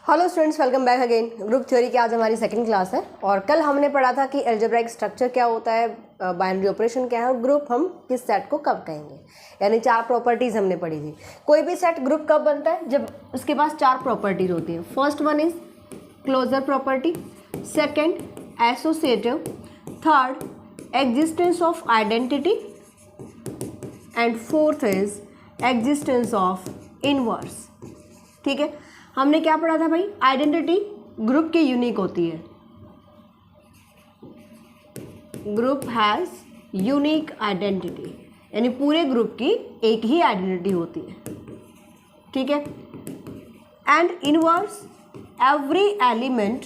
Hello students, welcome back again. Group theory की आज हमारी सेकंड क्लास है और कल हमने पढ़ा था कि अलजेब्राइक स्ट्रक्चर क्या होता है, बाइनरी ऑपरेशन क्या है और ग्रुप हम किस सेट को कब कहेंगे। यानी चार प्रॉपर्टीज़ हमने पढ़ी थी। कोई भी सेट ग्रुप कब बनता है? जब उसके पास चार प्रॉपर्टीज होती है। First one is closure property, second associative, third existence of identity and fourth is existence of inverse. ठीक है, हमने क्या पढ़ा था भाई? आइडेंटिटी ग्रुप की यूनिक होती है। ग्रुप हैज यूनिक आइडेंटिटी, यानी पूरे ग्रुप की एक ही आइडेंटिटी होती है। ठीक है, and inverse, every element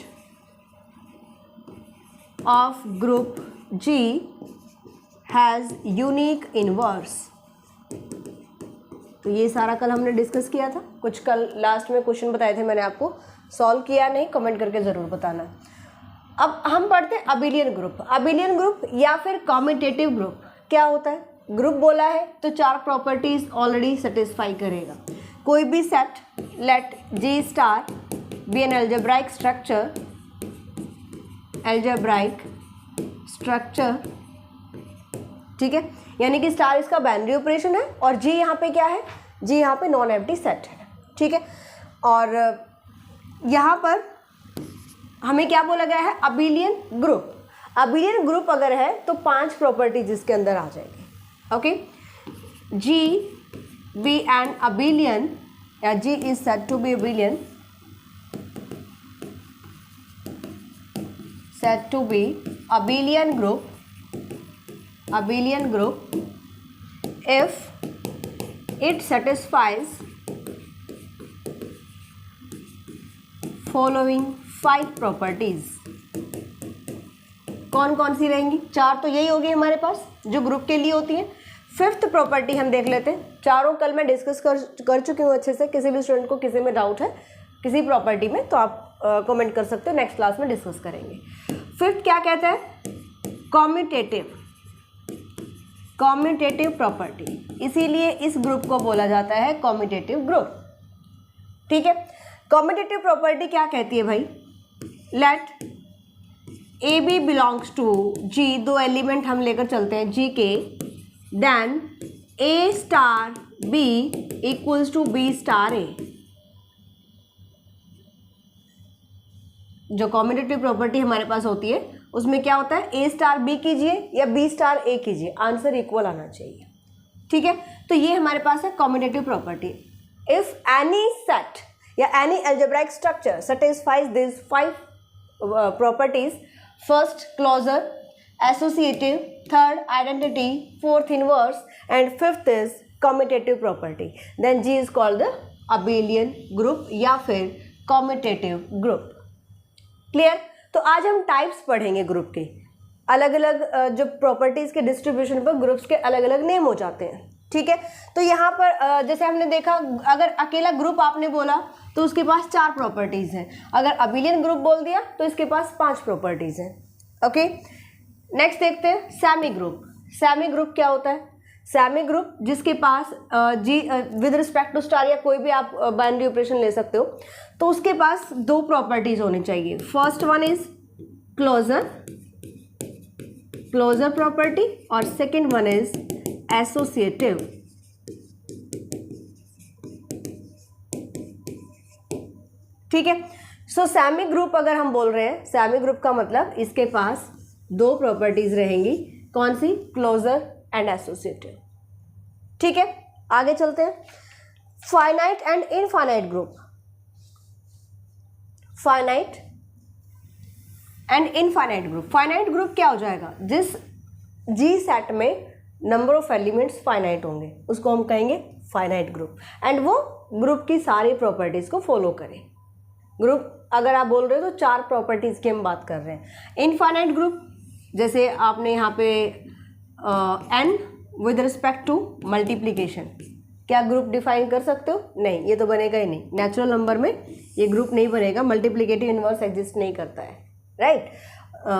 of group G has unique inverse. तो ये सारा कल हमने डिस्कस किया था। कुछ कल लास्ट में क्वेश्चन बताए थे मैंने आपको, सॉल्व किया नहीं, कमेंट करके ज़रूर बताना। अब हम पढ़ते हैं अबिलियन ग्रुप। अबिलियन ग्रुप या फिर कॉम्यूटेटिव ग्रुप क्या होता है? ग्रुप बोला है तो चार प्रॉपर्टीज ऑलरेडी सेटिस्फाई करेगा। कोई भी set, let G star be an algebraic structure, algebraic structure. ठीक है, यानी कि स्टार इसका बाइनरी ऑपरेशन है और जी यहाँ पे क्या है? जी यहाँ पे नॉन एम्प्टी सेट है। ठीक है, और यहाँ पर हमें क्या बोला गया है? Abelian group. अबिलियन ग्रुप अगर है तो पांच प्रॉपर्टीज इसके अंदर आ जाएगी। Okay, G be an abelian या G is set to be abelian, set to be abelian group, abelian group if it satisfies following 5 properties। कौन कौन सी रहेंगी? चार तो यही होगी हमारे पास जो ग्रुप के लिए होती है। फिफ्थ प्रॉपर्टी हम देख लेते हैं। चारों कल मैं डिस्कस कर चुकी हूँ अच्छे से। किसी भी स्टूडेंट को किसी में डाउट है किसी प्रॉपर्टी में तो आप कमेंट कर सकते हो, नेक्स्ट क्लास में डिस्कस करेंगे। फिफ्थ क्या कहता है? कॉम्यूटेटिव, कॉम्यूटेटिव प्रॉपर्टी, इसीलिए इस ग्रुप को बोला जाता है कॉम्यूटेटिव ग्रुप। ठीक है, कॉम्यूटेटिव प्रॉपर्टी क्या कहती है भाई? Let a b belongs to G, दो एलिमेंट हम लेकर चलते हैं जी के, then a star b equals to b star a. जो कॉम्यूटेटिव प्रॉपर्टी हमारे पास होती है उसमें क्या होता है? ए स्टार बी कीजिए या बी स्टार ए कीजिए, आंसर इक्वल आना चाहिए। ठीक है, तो ये हमारे पास है commutative property. If any set या any algebraic structure satisfies this 5 properties, first closure, associative, third identity, fourth inverse and fifth is commutative property, then G is called the abelian group या फिर कॉम्यूटेटिव ग्रुप। क्लियर? तो आज हम types पढ़ेंगे group के। अलग अलग जो प्रॉपर्टीज के डिस्ट्रीब्यूशन पर ग्रुप्स के अलग अलग नेम हो जाते हैं। ठीक है, तो यहाँ पर जैसे हमने देखा, अगर अकेला ग्रुप आपने बोला तो उसके पास चार प्रॉपर्टीज हैं। अगर अबिलियन ग्रुप बोल दिया तो इसके पास 5 प्रॉपर्टीज हैं। ओके, नेक्स्ट देखते हैं सेमी ग्रुप। सेमी ग्रुप क्या होता है? सेमी ग्रुप जिसके पास जी विद रिस्पेक्ट टू स्टार या कोई भी आप बाइनरी ऑपरेशन ले सकते हो, तो उसके पास 2 प्रॉपर्टीज होनी चाहिए। First one is closure, closure property, और सेकंड वन इज एसोसिएटिव। ठीक है, सो सेमी ग्रुप अगर हम बोल रहे हैं, सेमी ग्रुप का मतलब इसके पास 2 प्रॉपर्टीज रहेंगी। कौन सी? Closer and associative. ठीक है, आगे चलते हैं। Finite and infinite group. Finite and infinite group. Finite group क्या हो जाएगा? जिस जी सेट में नंबर ऑफ एलिमेंट्स फाइनाइट होंगे उसको हम कहेंगे फाइनाइट ग्रुप, एंड वो ग्रुप की सारी प्रॉपर्टीज को फॉलो करे। ग्रुप अगर आप बोल रहे हो तो 4 प्रॉपर्टीज की हम बात कर रहे हैं। इनफाइनाइट ग्रुप जैसे आपने यहाँ पे N with respect to multiplication, क्या ग्रुप डिफाइन कर सकते हो? नहीं, ये तो बनेगा ही नहीं। नेचुरल नंबर में ये ग्रुप नहीं बनेगा, मल्टीप्लिकेटिव इनवर्स एग्जिस्ट नहीं करता है। राइट,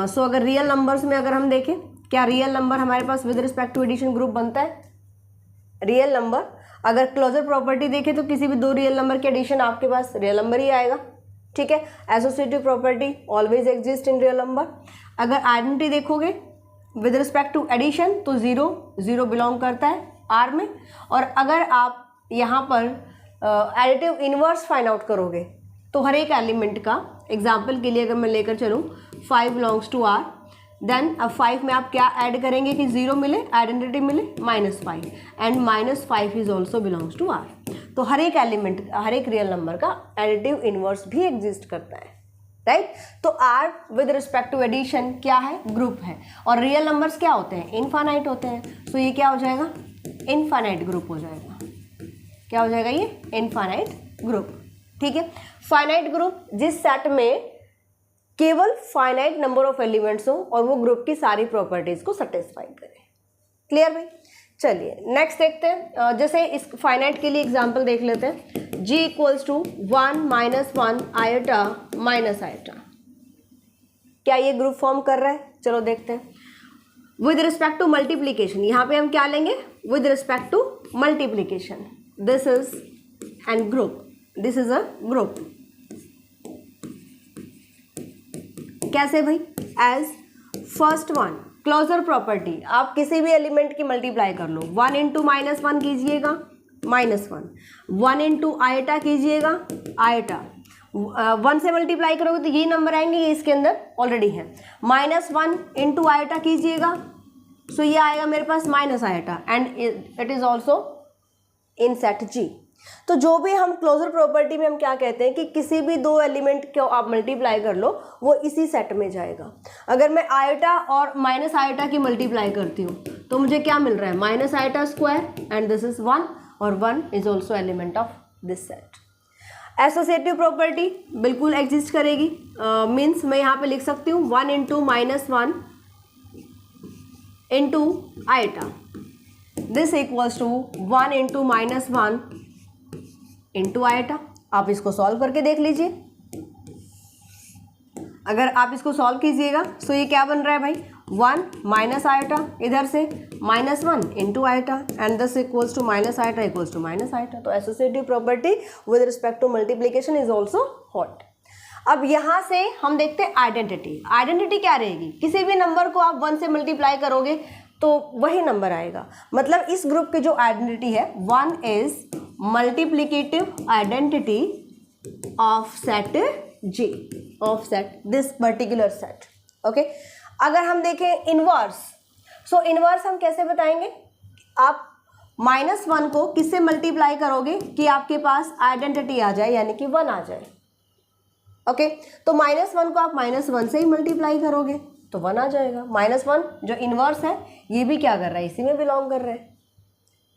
सो अगर रियल नंबर्स में अगर हम देखें, क्या रियल नंबर हमारे पास with respect to addition group बनता है? रियल नंबर अगर क्लोजर प्रॉपर्टी देखें तो किसी भी 2 रियल नंबर के एडिशन आपके पास रियल नंबर ही आएगा, ठीक है। Associative property always exist in real number. अगर आइडेंटिटी देखोगे विद रिस्पेक्ट टू एडिशन तो 0 बिलोंग करता है आर में, और अगर आप यहाँ पर एडिटिव इनवर्स फाइंड आउट करोगे तो हर एक एलिमेंट का, एग्जाम्पल के लिए अगर मैं लेकर चलूँ 5 बिलोंग्स टू आर, देन अब 5 में आप क्या ऐड करेंगे कि 0 मिले, आइडेंटिटी मिले -5, and -5 is also belongs to R. तो हर एक एलिमेंट, हर एक रियल नंबर का एडिटिव इनवर्स भी एग्जिस्ट करता है, राइट। तो R with respect to addition क्या है, ग्रुप है, और रियल नंबर्स क्या होते हैं, इनफाइनाइट होते हैं। सो ये क्या हो जाएगा, इनफाइनाइट ग्रुप हो जाएगा। क्या हो जाएगा ये, इनफाइनाइट ग्रुप, ठीक है। फाइनाइट ग्रुप जिस सेट में केवल फाइनाइट नंबर ऑफ एलिमेंट्स हो और वो ग्रुप की सारी प्रॉपर्टीज को सेटिस्फाई करे। क्लियर भाई। चलिए नेक्स्ट देखते हैं, जैसे इस फाइनाइट के लिए एग्जांपल देख लेते हैं। g equals to 1 - 1 iota minus iota, क्या ये ग्रुप फॉर्म कर रहा है, चलो देखते हैं। विद रिस्पेक्ट टू मल्टीप्लीकेशन, यहाँ पे हम क्या लेंगे, with respect to multiplication, this is an group, this is a group. कैसे भाई, as first one closure property, आप किसी भी एलिमेंट की मल्टीप्लाई कर लो, 1 × -1 कीजिएगा -1, 1 × आयटा कीजिएगा आयटा, 1 से मल्टीप्लाई करोगे तो ये नंबर आएंगे, ये इसके अंदर ऑलरेडी है। -1 × आयटा कीजिएगा, सो ये आएगा मेरे पास minus iota, and it is also in set G. तो जो भी हम क्लोजर प्रॉपर्टी में हम क्या कहते हैं कि किसी भी दो एलिमेंट को आप मल्टीप्लाई कर लो वो इसी सेट में जाएगा। अगर मैं आयोटा और माइनस आयोटा की मल्टीप्लाई करती हूँ तो मुझे क्या मिल रहा है, minus iota square, and this is 1, और 1 is also element of this set. Associative property बिल्कुल एग्जिस्ट करेगी, मीन्स मैं यहाँ पे लिख सकती हूँ 1 × -1 × iota, this equals to 1 × -1 × iota. आप इसको सॉल्व करके देख लीजिए, अगर आप इसको सॉल्व कीजिएगा तो ये क्या बन रहा है भाई, 1 माइनस आयोटा, इधर से -1 × iota, and this equals to minus iota equals to minus iota. तो associative property with respect to multiplication is also hot. अब यहाँ से हम देखते हैं आइडेंटिटी। आइडेंटिटी क्या रहेगी, किसी भी नंबर को आप 1 से मल्टीप्लाई करोगे तो वही नंबर आएगा। मतलब इस ग्रुप की जो आइडेंटिटी है, 1 is multiplicative identity of set G, of set this particular set. Okay, अगर हम देखें इनवर्स, सो इनवर्स हम कैसे बताएंगे, आप -1 को किससे मल्टीप्लाई करोगे कि आपके पास आइडेंटिटी आ जाए, यानी कि 1 आ जाए। ओके, तो -1 को आप -1 से ही मल्टीप्लाई करोगे तो 1 आ जाएगा। -1 जो इनवर्स है ये भी क्या कर रहा है, इसी में बिलोंग कर रहा है।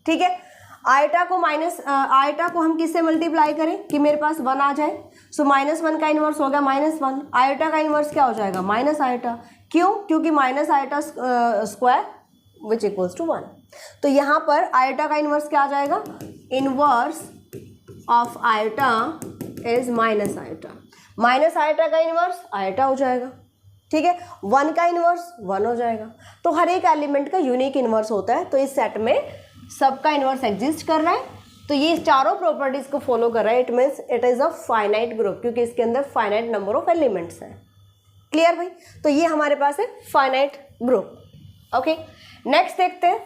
ठीक है, आयटा को हम किससे मल्टीप्लाई करें कि मेरे पास 1 आ जाए, सो -1 का इनवर्स हो गया -1, आयटा का इनवर्स क्या हो जाएगा, माइनस आयटा। क्यों, क्योंकि minus iota square which equals to 1। तो यहाँ पर आयटा का इनवर्स क्या आ जाएगा, inverse of eta is minus eta, minus eta का इनवर्स आयटा हो जाएगा। ठीक है, 1 का इनवर्स 1 हो जाएगा। तो हर एक एलिमेंट का यूनिक इनवर्स होता है, तो इस सेट में सबका इनवर्स एग्जिस्ट कर रहा है, तो ये चारों प्रॉपर्टीज को फॉलो कर रहा है। It means it is a finite group, क्योंकि इसके अंदर फाइनाइट नंबर ऑफ एलिमेंट्स हैं। क्लियर भाई, तो ये हमारे पास है फाइनाइट ग्रुप। ओके, नेक्स्ट देखते हैं।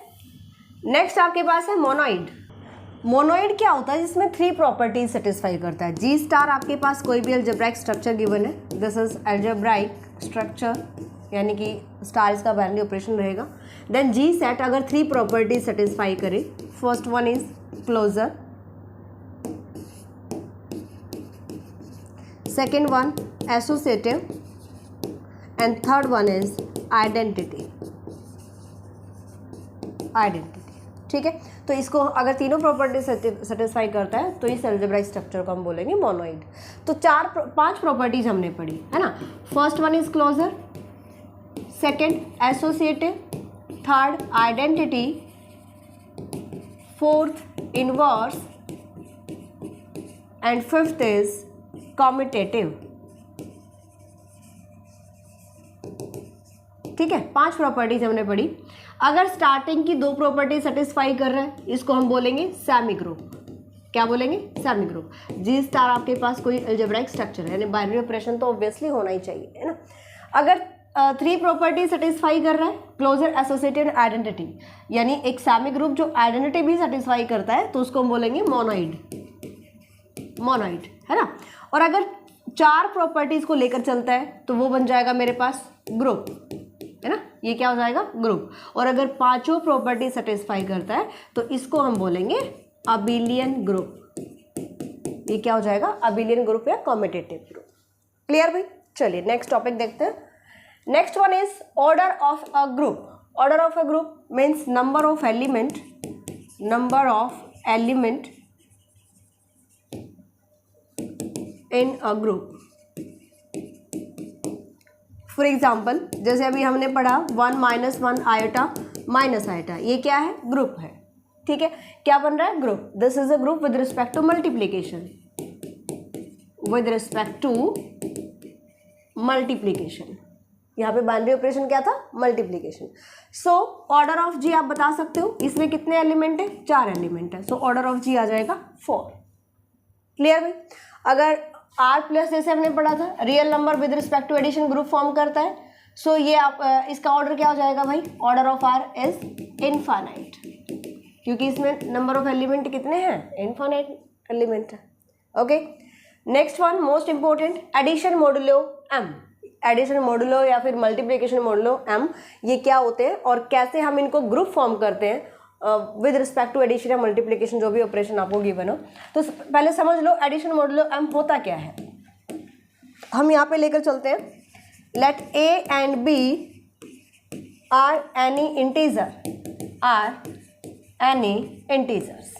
नेक्स्ट आपके पास है मोनोइड। मोनोइड क्या होता है, जिसमें 3 प्रॉपर्टीज सेटिस्फाई करता है। जी स्टार आपके पास कोई भी अलजेब्राइक स्ट्रक्चर गिवन है, दिस इज अलजेब्राइक स्ट्रक्चर, यानी कि स्टार इसका बाइनरी ऑपरेशन रहेगा। देन जी सेट अगर 3 प्रॉपर्टीज सेटिस्फाई करे, first one is closure, second one associative, and third one is identity. ठीक है, तो इसको अगर तीनों प्रॉपर्टी सेटिस्फाई करता है तो इस अलजेब्राइक स्ट्रक्चर को हम बोलेंगे मोनोइड। तो 5 प्रॉपर्टीज हमने पढ़ी है ना। First one is closure, second associative, third identity, fourth inverse, and fifth is commutative. ठीक है, 5 प्रॉपर्टीज हमने पढ़ी। अगर स्टार्टिंग की 2 प्रॉपर्टी सेटिस्फाई कर रहे हैं, इसको हम बोलेंगे सेमी ग्रुप। क्या बोलेंगे, सेमी ग्रुप। जी स्टार आपके पास कोई अलजेब्राइक स्ट्रक्चर है, यानी बाइनरी ऑपरेशन तो ऑब्वियसली होना ही चाहिए, है ना। अगर 3 प्रॉपर्टी सेटिस्फाई कर रहा है, क्लोजर एसोसिएटेड आइडेंटिटी, यानी एक सेमी ग्रुप जो आइडेंटिटी भी सेटिस्फाई करता है तो उसको हम बोलेंगे मोनोइड, मोनोइड, है ना। और अगर 4 प्रॉपर्टीज को लेकर चलता है तो वो बन जाएगा मेरे पास ग्रुप, है ना, ये क्या हो जाएगा, ग्रुप। और अगर 5 प्रॉपर्टी सेटिस्फाई करता है तो इसको हम बोलेंगे अबिलियन ग्रुप। ये क्या हो जाएगा, अबिलियन ग्रुप या कॉम्यूटेटिव ग्रुप। क्लियर भाई। चलिए नेक्स्ट टॉपिक देखते हैं। Next one is order of a group. Order of a group means number of element, number of element in a group. For example जैसे अभी हमने पढ़ा 1 - 1 आयोटा माइनस आयोटा, ये क्या है, ग्रुप है, ठीक है। क्या बन रहा है, group. This is a group with respect to multiplication, with respect to multiplication. यहाँ पे बाइनरी ऑपरेशन क्या था, multiplication. So order of G आप बता सकते हो, इसमें कितने एलिमेंट है, 4 एलिमेंट है, सो ऑर्डर ऑफ जी आ जाएगा 4। क्लियर भाई। अगर आर प्लस जैसे हमने पढ़ा था real number with respect to addition group form करता है, सो ये आप इसका ऑर्डर क्या हो जाएगा भाई, order of R is infinite, क्योंकि इसमें नंबर ऑफ एलिमेंट कितने हैं, इनफाइनाइट एलिमेंट है। Okay, next one most important, addition modulo M. Addition modulo या फिर मल्टीप्लिकेशन मॉडुलो एम, ये क्या होते हैं और कैसे हम इनको ग्रुप फॉर्म करते हैं विद रिस्पेक्ट टू एडिशन या मल्टीप्लिकेशन, जो भी ऑपरेशन आपको गिवन हो। तो पहले समझ लो एडिशन मॉडुलो एम होता क्या है। हम यहाँ पे लेकर चलते हैं, let a and b are any integer, are any integers.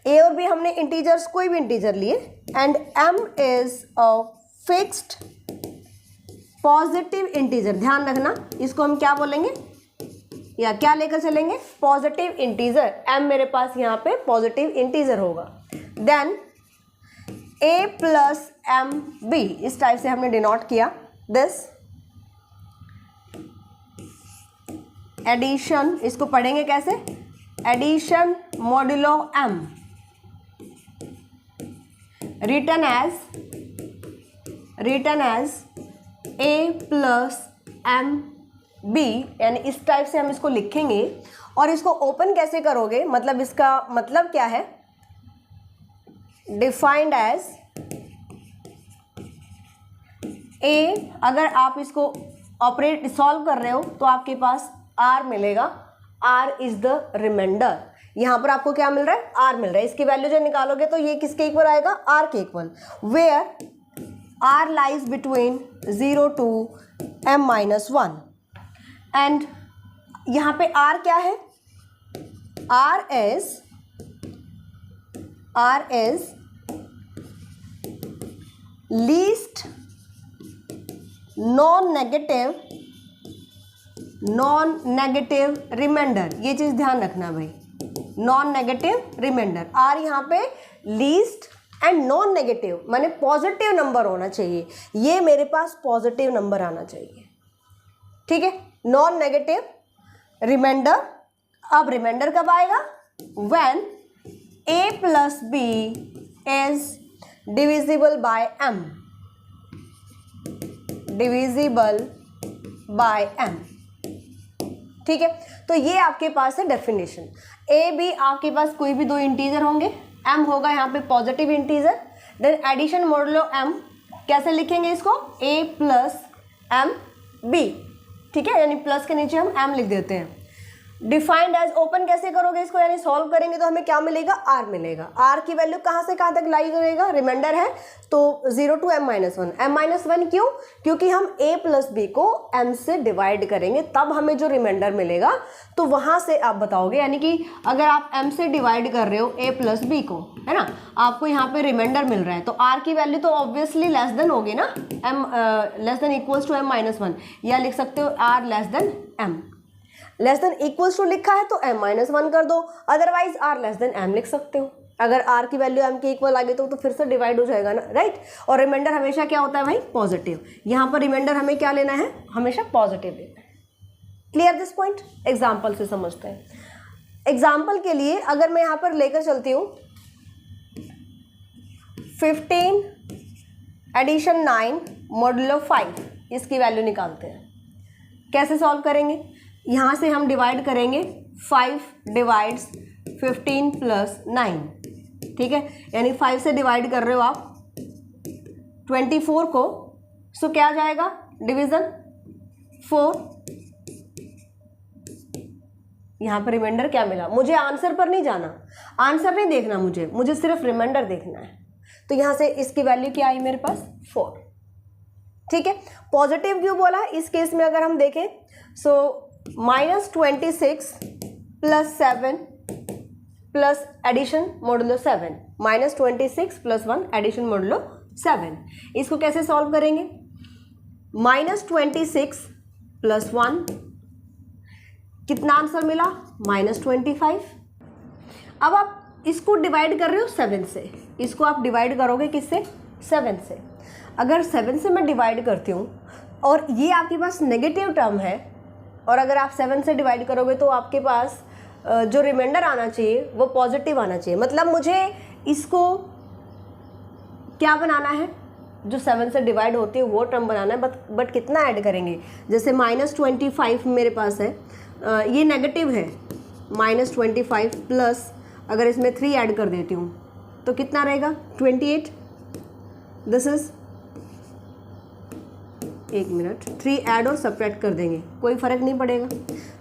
A और बी हमने इंटीजर्स, कोई भी इंटीजर लिए, and m is a fixed positive integer. ध्यान रखना, इसको हम क्या बोलेंगे या क्या लेकर चलेंगे, पॉजिटिव इंटीजर। एम मेरे पास यहाँ पे पॉजिटिव इंटीजर होगा। Then A plus M B, इस टाइप से हमने डिनोट किया दिस एडिशन। इसको पढ़ेंगे कैसे, addition modulo M, written as A plus M B, यानी इस टाइप से हम इसको लिखेंगे। और इसको ओपन कैसे करोगे, मतलब इसका मतलब क्या है, डिफाइंड एज ए। अगर आप इसको ऑपरेट सॉल्व कर रहे हो तो आपके पास आर मिलेगा, आर इज द रिमाइंडर। यहाँ पर आपको क्या मिल रहा है, आर मिल रहा है। इसकी वैल्यू जो निकालोगे तो ये किसके इक्वल आएगा, आर के equal, where R lies between 0 to m-1। And यहाँ पे आर क्या है, R is least non negative remainder. ये चीज ध्यान रखना भाई, नॉन नेगेटिव रिमाइंडर। आर यहाँ पे लीस्ट एंड नॉन नेगेटिव, माने पॉजिटिव नंबर होना चाहिए, ये मेरे पास पॉजिटिव नंबर आना चाहिए, ठीक है। Non negative remainder. अब रिमाइंडर कब आएगा, when A plus B is divisible by M, divisible by M, ठीक है। तो ये आपके पास है डेफिनेशन। ए बी आपके पास कोई भी 2 इंटीजर होंगे, एम होगा यहाँ पे positive integer. Then addition modulo M, कैसे लिखेंगे इसको, ए प्लस एम बी, ठीक है, यानी प्लस के नीचे हम एम लिख देते हैं। डिफाइंड एज, ओपन कैसे करोगे इसको, यानी सॉल्व करेंगे तो हमें क्या मिलेगा, आर मिलेगा। आर की वैल्यू कहाँ से कहाँ तक लाई करेगा, रिमाइंडर है तो 0 to m-1। m-1 क्यों, क्योंकि हम a प्लस बी को m से डिवाइड करेंगे तब हमें जो रिमाइंडर मिलेगा, तो वहाँ से आप बताओगे। यानी कि अगर आप m से डिवाइड कर रहे हो a प्लस बी को, है ना, आपको यहाँ पे रिमाइंडर मिल रहा है, तो r की वैल्यू तो ऑब्वियसली लेस देन होगी ना, m less than equals to m-1, या लिख सकते हो r less than m। Less than equals to लिखा है तो m-1 कर दो, otherwise r less than m लिख सकते हो। अगर r की वैल्यू m के इक्वल आ गई तो फिर से डिवाइड हो जाएगा ना, राइट। और रिमाइंडर हमेशा क्या होता है भाई, पॉजिटिव। यहाँ पर रिमाइंडर हमें क्या लेना है, हमेशा पॉजिटिव लेना है। क्लियर दिस पॉइंट, एग्जाम्पल से समझते हैं। एग्जाम्पल के लिए अगर मैं यहाँ पर लेकर चलती हूँ 15 एडिशन 9 मॉडुलो 5, इसकी वैल्यू निकालते हैं। कैसे सॉल्व करेंगे? यहाँ से हम डिवाइड करेंगे 5 डिवाइड्स 15 प्लस 9, ठीक है, यानी 5 से डिवाइड कर रहे हो आप 24 को, सो क्या आ जाएगा डिवीज़न 4। यहाँ पर रिमाइंडर क्या मिला? मुझे आंसर पर नहीं जाना, आंसर नहीं देखना, मुझे सिर्फ रिमाइंडर देखना है। तो यहाँ से इसकी वैल्यू क्या आई मेरे पास 4, ठीक है। पॉजिटिव क्यों बोला इस केस में? अगर हम देखें so -26 plus 7 plus addition modulo 7, -26 plus 1 addition modulo 7। इसको कैसे सॉल्व करेंगे? -26 प्लस 1, कितना आंसर मिला? -25। अब आप इसको डिवाइड कर रहे हो 7 से, इसको आप डिवाइड करोगे किससे? 7 से। अगर 7 से मैं डिवाइड करती हूँ और ये आपके पास नेगेटिव टर्म है, और अगर आप 7 से डिवाइड करोगे तो आपके पास जो रिमाइंडर आना चाहिए वो पॉजिटिव आना चाहिए। मतलब मुझे इसको क्या बनाना है? जो 7 से डिवाइड होती है वो टर्म बनाना है, बट कितना ऐड करेंगे? जैसे -25 मेरे पास है, ये नेगेटिव है, -25 प्लस अगर इसमें 3 ऐड कर देती हूँ तो कितना रहेगा? 28। दिस इज, एक मिनट, 3 ऐड और सब्ट्रैक्ट कर देंगे, कोई फ़र्क नहीं पड़ेगा।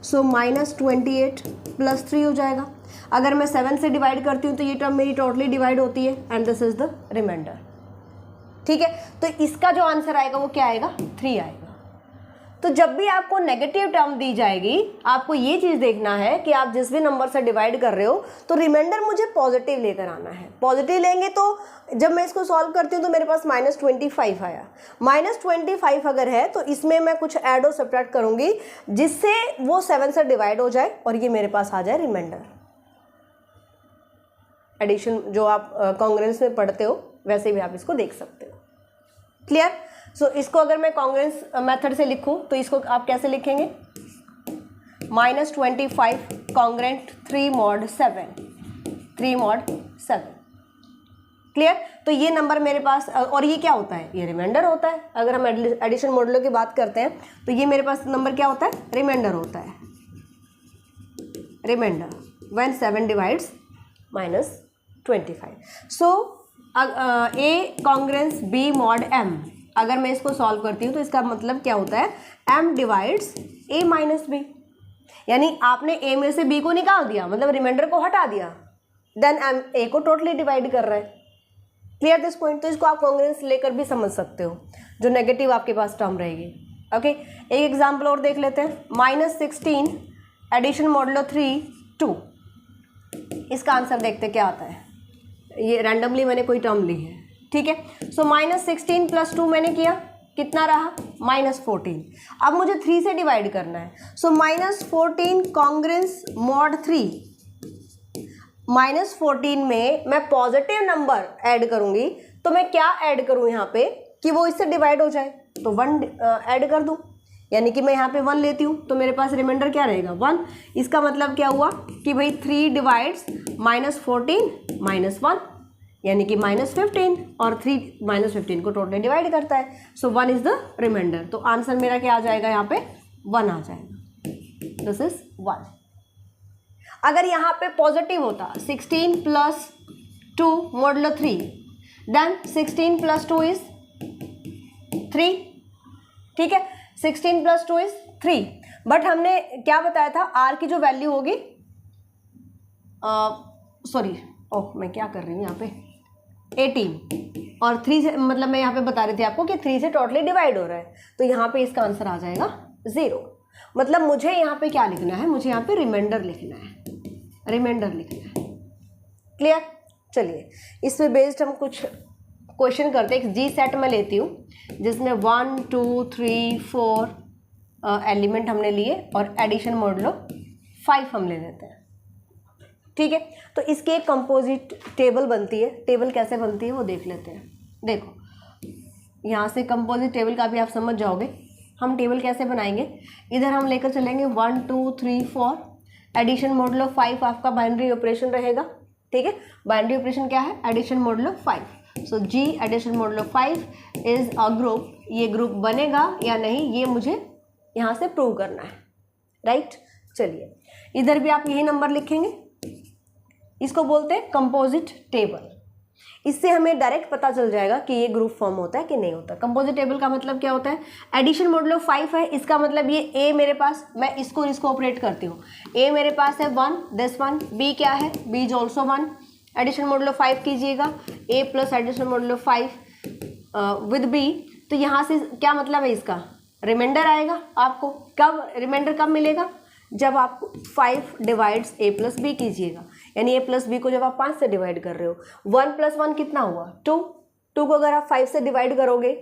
सो -28 प्लस 3 हो जाएगा। अगर मैं 7 से डिवाइड करती हूँ तो ये टर्म मेरी टोटली डिवाइड होती है, and this is the remainder, ठीक है। तो इसका जो आंसर आएगा वो क्या आएगा? 3 आएगा। तो जब भी आपको नेगेटिव टर्म दी जाएगी, आपको ये चीज़ देखना है कि आप जिस भी नंबर से डिवाइड कर रहे हो तो रिमाइंडर मुझे पॉजिटिव लेकर आना है। पॉजिटिव लेंगे तो जब मैं इसको सॉल्व करती हूँ तो मेरे पास -25 आया। -25 अगर है तो इसमें मैं कुछ ऐड और सब्ट्रैक्ट करूँगी जिससे वो 7 से डिवाइड हो जाए और ये मेरे पास आ जाए रिमाइंडर। एडिशन जो आप कॉन्ग्रुएंस में पढ़ते हो वैसे भी आप इसको देख सकते हो। क्लियर? सो इसको अगर मैं कॉन्ग्रुएंस मेथड से लिखूं तो इसको आप कैसे लिखेंगे? -25 कॉन्ग्रुएंट 3 mod 7, 3 mod 7। क्लियर? तो ये नंबर मेरे पास, और ये क्या होता है? ये रिमाइंडर होता है। अगर हम एडिशन मॉडुलो की बात करते हैं तो ये मेरे पास नंबर क्या होता है? रिमाइंडर होता है। Remainder when 7 divides -25। So A congruence B mod m, अगर मैं इसको सॉल्व करती हूँ तो इसका मतलब क्या होता है? m divides a minus B, यानी आपने a में से b को निकाल दिया, मतलब रिमाइंडर को हटा दिया, देन m a को टोटली डिवाइड कर रहा है। Clear this point? तो इसको आप कॉन्ग्रुएंस लेकर भी समझ सकते हो, जो नेगेटिव आपके पास टर्म रहेगी। ओके, एक एग्जाम्पल और देख लेते हैं। -16 एडिशन मॉडुलो 3 2, इसका आंसर देखते क्या आता है। ये रैंडमली मैंने कोई टर्म ली है, ठीक है। सो -16 प्लस 2 मैंने किया, कितना रहा? -14। अब मुझे 3 से डिवाइड करना है। सो -14 कॉन्ग्रुएंस मॉड 3, -14 में मैं पॉजिटिव नंबर ऐड करूंगी तो मैं क्या ऐड करूं यहाँ पे कि वो इससे डिवाइड हो जाए? तो 1 ऐड कर दूं, यानी कि मैं यहाँ पे 1 लेती हूँ तो मेरे पास रिमाइंडर क्या रहेगा? 1। इसका मतलब क्या हुआ कि भाई 3 डिवाइड्स -14 -1, यानी कि -15, और 3 -15 को टोटली डिवाइड करता है। So 1 is the remainder. तो आंसर मेरा क्या आ जाएगा? यहाँ पे 1 आ जाएगा। This is 1। अगर यहाँ पे पॉजिटिव होता 16 plus 2 modulo 3, then 16 plus 2 is 3, ठीक है। 16 प्लस 2 इज 3, बट हमने क्या बताया था? r की जो वैल्यू होगी, सॉरी, ओह मैं क्या कर रही हूँ यहाँ पे, 18, और 3 से, मतलब मैं यहाँ पे बता रही थी आपको कि 3 से टोटली डिवाइड हो रहा है, तो यहाँ पे इसका आंसर आ जाएगा 0। मतलब मुझे यहाँ पे क्या लिखना है? मुझे यहाँ पे रिमाइंडर लिखना है, रिमाइंडर लिखना है। क्लियर? चलिए, इस पे बेस्ड हम कुछ क्वेश्चन करते हैं। एक जी सेट में लेती हूँ जिसमें 1 2 3 4 एलिमेंट हमने लिए और एडिशन मॉडुलो 5 हम ले लेते हैं, ठीक है। तो इसकी एक कंपोजिट टेबल बनती है। टेबल कैसे बनती है वो देख लेते हैं। देखो, यहाँ से कंपोजिट टेबल का भी आप समझ जाओगे। हम टेबल कैसे बनाएंगे? इधर हम लेकर चलेंगे 1 2 3 4, एडिशन मॉडुलो 5 आपका बाइनरी ऑपरेशन रहेगा, ठीक है। बाइनरी ऑपरेशन क्या है? Addition modulo 5। So G addition modulo 5 is a group, ये ग्रुप बनेगा या नहीं ये मुझे यहाँ से प्रूव करना है, राइट। चलिए इधर भी आप यही नंबर लिखेंगे, इसको बोलते हैं कंपोजिट टेबल। इससे हमें डायरेक्ट पता चल जाएगा कि ये ग्रुप फॉर्म होता है कि नहीं होता। कंपोजिट टेबल का मतलब क्या होता है, एडिशन मॉडुलो 5 है, इसका मतलब ये ए मेरे पास, मैं इसको ऑपरेट करती हूँ, ए मेरे पास है 1, दिस 1, बी क्या है, b is also 1, addition modulo 5 कीजिएगा, a plus addition modulo 5 with b, तो यहाँ से क्या मतलब है इसका, रिमाइंडर आएगा आपको। कब रिमाइंडर कब मिलेगा, जब आप 5 डिवाइड्स ए प्लस बी कीजिएगा, यानी ए प्लस बी को जब आप 5 से डिवाइड कर रहे हो, 1 प्लस 1 कितना हुआ 2, 2 को अगर आप 5 से डिवाइड करोगे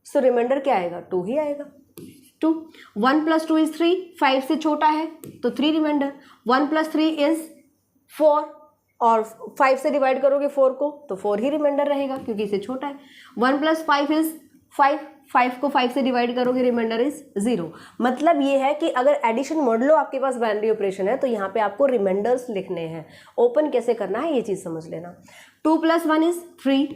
तो रिमाइंडर क्या आएगा 2 ही आएगा, 2। 1 प्लस 2 इज 3, 5 से छोटा है तो 3 रिमाइंडर, 1 प्लस 3 इज 4 और 5 से डिवाइड करोगे 4 को तो 4 ही रिमाइंडर रहेगा क्योंकि इसे छोटा है। 1 प्लस 5 इज 5, 5 को 5 से डिवाइड करोगे रिमाइंडर इज 0। मतलब ये है कि अगर एडिशन मॉडुलो आपके पास बाइनरी ऑपरेशन है तो यहाँ पे आपको रिमाइंडर्स लिखने हैं। ओपन कैसे करना है ये चीज़ समझ लेना। 2 प्लस 1 इज 3,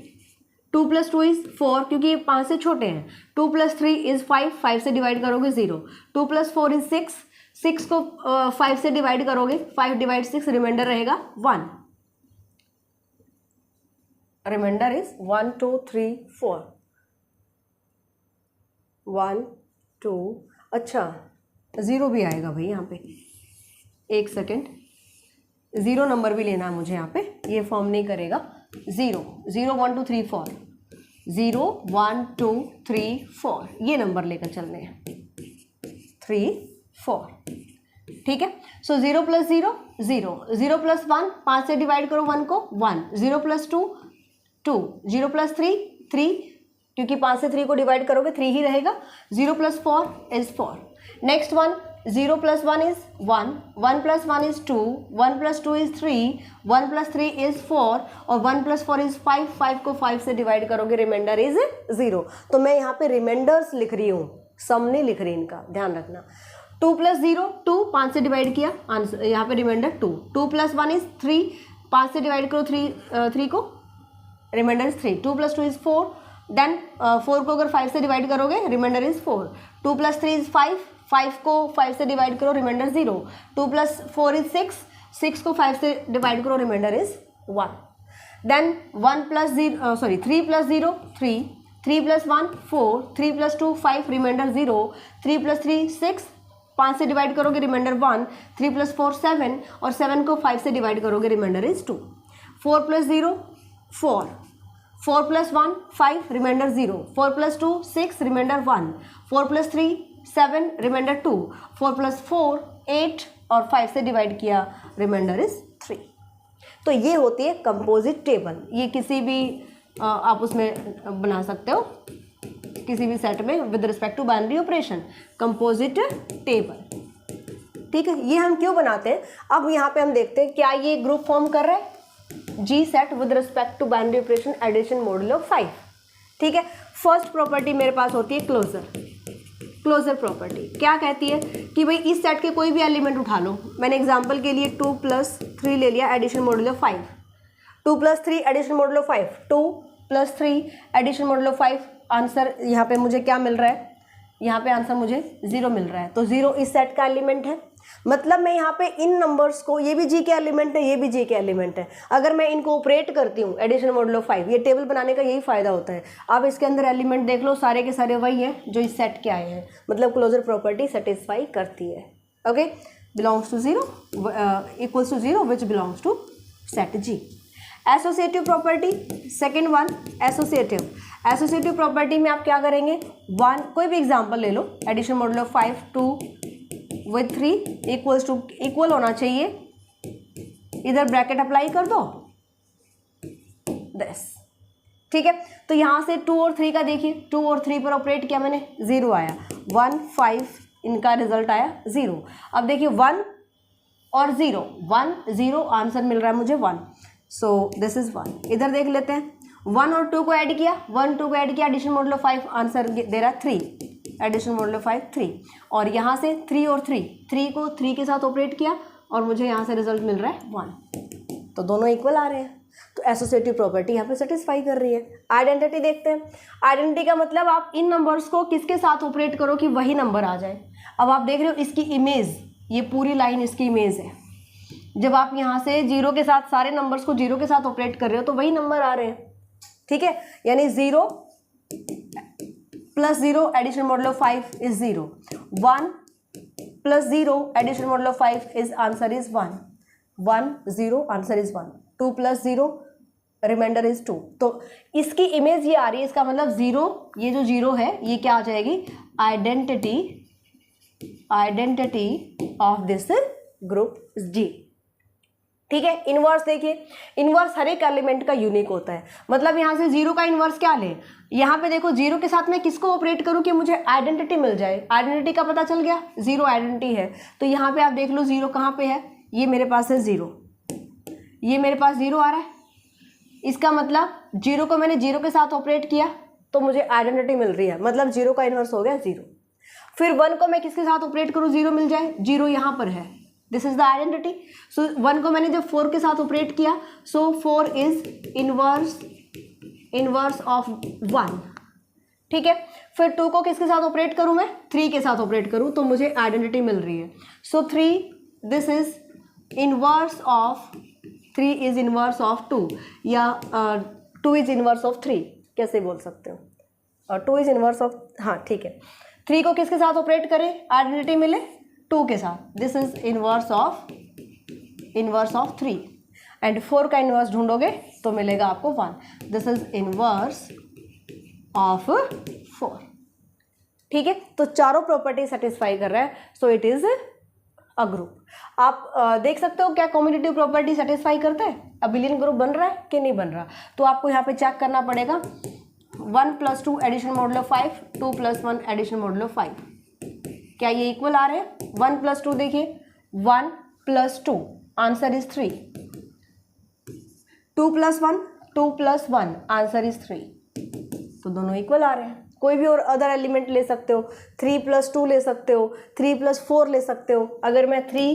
2 प्लस 2 इज 4 क्योंकि ये 5 से छोटे हैं, 2 प्लस 3 इज 5, 5 से डिवाइड करोगे 0, 2 प्लस 4 इज 6, 6 को 5 से डिवाइड करोगे 5 डिवाइड 6 रिमाइंडर रहेगा 1, रिमाइंडर इज 1 2 3 4, 1 2, अच्छा 0 भी आएगा भाई यहाँ पे, एक सेकेंड, 0 नंबर भी लेना है मुझे यहाँ पे, ये फॉर्म नहीं करेगा। 0 0 1 2 3 4, 0 1 2 3 4 ये नंबर लेकर चलने हैं, 3 4, ठीक है। सो 0 प्लस 0 0, 0 प्लस 1 5 से डिवाइड करो 1 को 1, 0 प्लस 2 2, 0 प्लस 3 3 क्योंकि 5 से 3 को डिवाइड करोगे 3 ही रहेगा, 0 plus 4 is 4। Next one, 0 plus 1 is 1, 1 plus 1 is 2, 1 plus 2 is 3, 1 plus 3 is 4 और 1 प्लस 4 इज 5, 5 को 5 से डिवाइड करोगे रिमाइंडर इज 0। तो मैं यहाँ पे रिमाइंडर्स लिख रही हूँ, सम नहीं लिख रही, इनका ध्यान रखना। 2 प्लस 0 2, 5 से डिवाइड किया आंसर यहाँ पे रिमाइंडर 2, 2 प्लस 1 इज 3, 5 से डिवाइड करो 3 को remainder is 3, 2 plus 2 is 4, then 4 को अगर 5 से डिवाइड करोगे रिमाइंडर इज 4, 2 प्लस 3 इज 5, 5 को 5 से डिवाइड करो रिमाइंडर 0, 2 प्लस 4 इज 6, 6 को 5 से डिवाइड करो remainder is 1, then 3 plus 0 3, 3 plus 1 4, 3 plus 2 5 remainder 0, 3 plus 3 6, 5 से डिवाइड करोगे रिमाइंडर 1, 3 प्लस 4 7 और 7 को 5 से डिवाइड करोगे remainder is 2, 4 plus 0 4, 4 plus 1 5 remainder 0, 4 plus 2 6 remainder 1, 4 plus 3 7 remainder 2, 4 plus 4 8 और 5 से डिवाइड किया रिमाइंडर इज 3। तो ये होती है कंपोजिट टेबल। ये किसी भी आप उसमें बना सकते हो, किसी भी सेट में with respect to binary operation, composite table, ठीक है। ये हम क्यों बनाते हैं, अब यहाँ पे हम देखते हैं क्या ये ग्रुप फॉर्म कर रहा है, G set with respect to binary operation addition modulo 5, ठीक है। फर्स्ट प्रॉपर्टी मेरे पास होती है क्लोजर। क्लोजर प्रॉपर्टी क्या कहती है कि भाई इस सेट के कोई भी एलिमेंट उठा लो, मैंने एग्जांपल के लिए 2 प्लस 3 ले लिया addition modulo 5, 2 plus 3 addition modulo 5, 2 plus 3 addition modulo 5, answer यहाँ पे मुझे क्या मिल रहा है, यहाँ पे आंसर मुझे 0 मिल रहा है। तो 0 इस सेट का एलिमेंट है, मतलब मैं यहाँ पे इन नंबर्स को, ये भी जी के एलिमेंट है, ये भी जी के एलिमेंट है, अगर मैं इनको ऑपरेट करती हूँ एडिशन मॉडुलो 5, ये टेबल बनाने का यही फायदा होता है। अब इसके अंदर एलिमेंट देख लो, सारे के सारे वही हैं जो इस सेट के आए हैं, मतलब क्लोजर प्रॉपर्टी सेटिस्फाई करती है। Okay, belongs to 0 equals to 0 which belongs to set G. Associative property, second one associative. Associative property में आप क्या करेंगे, वन कोई भी एग्जाम्पल ले लो, addition modulo 5 2 with 3 equals to, equal होना चाहिए, इधर ब्रैकेट अप्लाई कर दो दिस, ठीक है। तो यहाँ से 2 और 3 का देखिए, 2 और 3 पर ऑपरेट किया मैंने, 0 आया, 1 5 इनका रिजल्ट आया 0। अब देखिए 1 और 0, 1 0 आंसर मिल रहा है मुझे 1, सो दिस इज 1। इधर देख लेते हैं, 1 और 2 को ऐड किया, 1 2 को ऐड किया, एडिशन मॉडुलो 5 आंसर दे रहा है 3, एडिशन मॉडुलो 5 3, और यहाँ से 3 और 3 को 3 के साथ ऑपरेट किया और मुझे यहाँ से रिजल्ट मिल रहा है 1, तो दोनों इक्वल आ रहे हैं। तो एसोसिएटिव प्रॉपर्टी यहाँ पे सेटिस्फाई कर रही है। आइडेंटिटी देखते हैं। आइडेंटिटी का मतलब आप इन नंबर्स को किसके साथ ऑपरेट करो कि वही नंबर आ जाए। अब आप देख रहे हो इसकी इमेज, ये पूरी लाइन इसकी इमेज है। जब आप यहाँ से जीरो के साथ सारे नंबर्स को जीरो के साथ ऑपरेट कर रहे हो तो वही नंबर आ रहे हैं, ठीक है। यानी 0 + 0 addition modulo 5 is 0, 1 + 0 addition modulo 5 is answer is 1, 1 0 answer is 1, 2 + 0 remainder is 2। तो इसकी इमेज ये आ रही है, इसका मतलब 0, ये जो 0 है ये क्या आ जाएगी, identity of this group G, ठीक है। इनवर्स देखिए, इनवर्स हर एक एलिमेंट का यूनिक होता है। मतलब यहाँ से 0 का इनवर्स क्या ले, यहाँ पे देखो 0 के साथ मैं किसको ऑपरेट करूँ कि मुझे आइडेंटिटी मिल जाए। आइडेंटिटी का पता चल गया, 0 आइडेंटिटी है। तो यहाँ पे आप देख लो 0 कहाँ पे है, ये मेरे पास है 0, ये मेरे पास 0 आ रहा है। इसका मतलब 0 को मैंने 0 के साथ ऑपरेट किया तो मुझे आइडेंटिटी मिल रही है, मतलब 0 का इनवर्स हो गया 0। फिर 1 को मैं किसके साथ ऑपरेट करूँ 0 मिल जाए, 0 यहाँ पर है, दिस इज द आइडेंटिटी। सो 1 को मैंने जब 4 के साथ ऑपरेट किया, सो 4 इज इनवर्स ऑफ 1, ठीक है। फिर 2 को किसके साथ ऑपरेट करूं मैं, 3 के साथ ऑपरेट करूं तो मुझे आइडेंटिटी मिल रही है। सो 3 this is inverse of 3 is inverse of 2, या 2 इज इनवर्स ऑफ 3 कैसे बोल सकते हो, और 2 इज इनवर्स ऑफ, हाँ ठीक है। 3 को किसके साथ ऑपरेट करें आइडेंटिटी मिले, 2 के साथ, this is inverse of 3। And 4 का इनवर्स ढूंढोगे तो मिलेगा आपको 1, दिस इज इनवर्स ऑफ 4, ठीक है। तो चारों प्रॉपर्टी सेटिस्फाई कर रहा है, so it is a group. आप देख सकते हो क्या कम्यूटेटिव प्रॉपर्टी सेटिस्फाई करता है, अबिलियन ग्रुप बन रहा है कि नहीं बन रहा। तो आपको यहाँ पे चेक करना पड़ेगा, 1 + 2 एडिशन मॉडुलो 5, 2 + 1 एडिशन मॉडुलो 5, क्या ये इक्वल आ रहे हैं। 1 + 2 देखिए, 1 + 2 आंसर इज 3, 2 + 1 2 + 1 आंसर इज 3, तो दोनों इक्वल आ रहे हैं। कोई भी और अदर एलिमेंट ले सकते हो, 3 + 2 ले सकते हो, 3 + 4 ले सकते हो। अगर मैं 3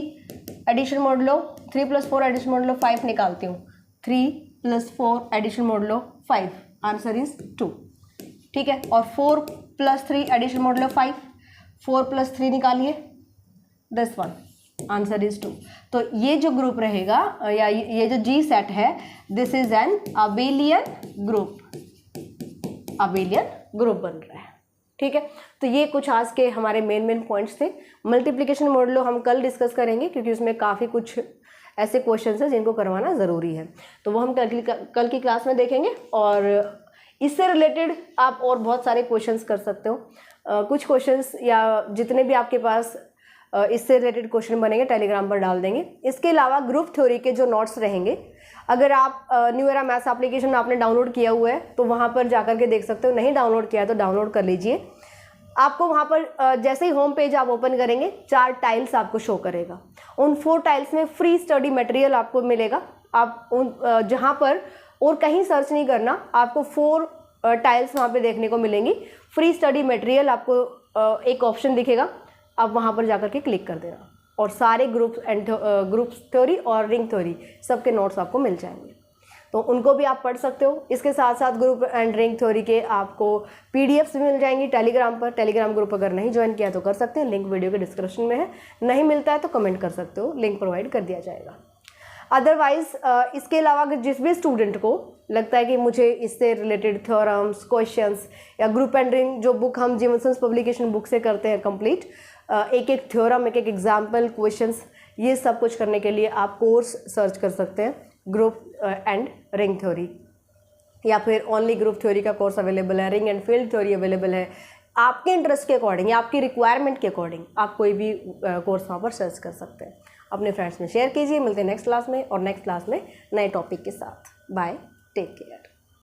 एडिशन मॉडुलो 3 + 4 एडिशन मॉडुलो 5 निकालती हूँ, 3 + 4 एडिशन मॉडुलो 5 आंसर इज 2, ठीक है। और 4 + 3 एडिशन मॉडुलो 5, 4 + 3 निकालिए, दिस 1 आंसर इज 2। तो ये जो ग्रुप रहेगा या ये जो G सेट है, this is an abelian group, बन रहा है, ठीक है। तो ये कुछ आज के हमारे मेन पॉइंट्स थे। मल्टीप्लिकेशन मॉडुलो हम कल डिस्कस करेंगे क्योंकि उसमें काफ़ी कुछ ऐसे क्वेश्चंस हैं जिनको करवाना ज़रूरी है, तो वो हम कल की क्लास में देखेंगे। और इससे रिलेटेड आप और बहुत सारे क्वेश्चंस कर सकते हो। कुछ क्वेश्चंस या जितने भी आपके पास इससे रिलेटेड क्वेश्चन बनेंगे टेलीग्राम पर डाल देंगे। इसके अलावा ग्रुप थ्योरी के जो नोट्स रहेंगे, अगर आप न्यू एरा मैथ्स एप्लीकेशन आपने डाउनलोड किया हुआ है तो वहाँ पर जाकर के देख सकते हो, नहीं डाउनलोड किया है तो डाउनलोड कर लीजिए। आपको वहाँ पर जैसे ही होम पेज आप ओपन करेंगे 4 टाइल्स आपको शो करेगा, उन 4 टाइल्स में फ्री स्टडी मटेरियल आपको मिलेगा। आप उन जहाँ पर और कहीं सर्च नहीं करना, आपको 4 टाइल्स वहाँ पे देखने को मिलेंगी। फ्री स्टडी मटेरियल आपको एक ऑप्शन दिखेगा, आप वहाँ पर जाकर के क्लिक कर देना और सारे ग्रुप थ्योरी और रिंग थ्योरी सबके नोट्स आपको मिल जाएंगे, तो उनको भी आप पढ़ सकते हो। इसके साथ साथ ग्रुप एंड रिंग थ्योरी के आपको पीडीएफ्स भी मिल जाएंगी टेलीग्राम पर। टेलीग्राम ग्रुप अगर नहीं ज्वाइन किया तो कर सकते हैं, लिंक वीडियो के डिस्क्रिप्शन में है। नहीं मिलता है तो कमेंट कर सकते हो, लिंक प्रोवाइड कर दिया जाएगा। अदरवाइज इसके अलावा अगर जिस भी स्टूडेंट को लगता है कि मुझे इससे रिलेटेड थ्योरम्स, क्वेश्चंस या ग्रुप एंड रिंग जो बुक हम जीवनसंस पब्लिकेशन बुक से करते हैं कंप्लीट, एक एक थ्योरम, एक एक एग्जाम्पल, क्वेश्चंस, ये सब कुछ करने के लिए आप कोर्स सर्च कर सकते हैं ग्रुप एंड रिंग थ्योरी, या फिर ओनली ग्रुप थ्योरी का कोर्स अवेलेबल है, ring and field theory available है। आपके इंटरेस्ट के अकॉर्डिंग या आपकी रिक्वायरमेंट के अकॉर्डिंग आप कोई भी कोर्स वहाँ पर सर्च कर सकते हैं। अपने फ्रेंड्स में शेयर कीजिए। मिलते हैं नेक्स्ट क्लास में और नेक्स्ट क्लास में नए टॉपिक के साथ। Bye, take care.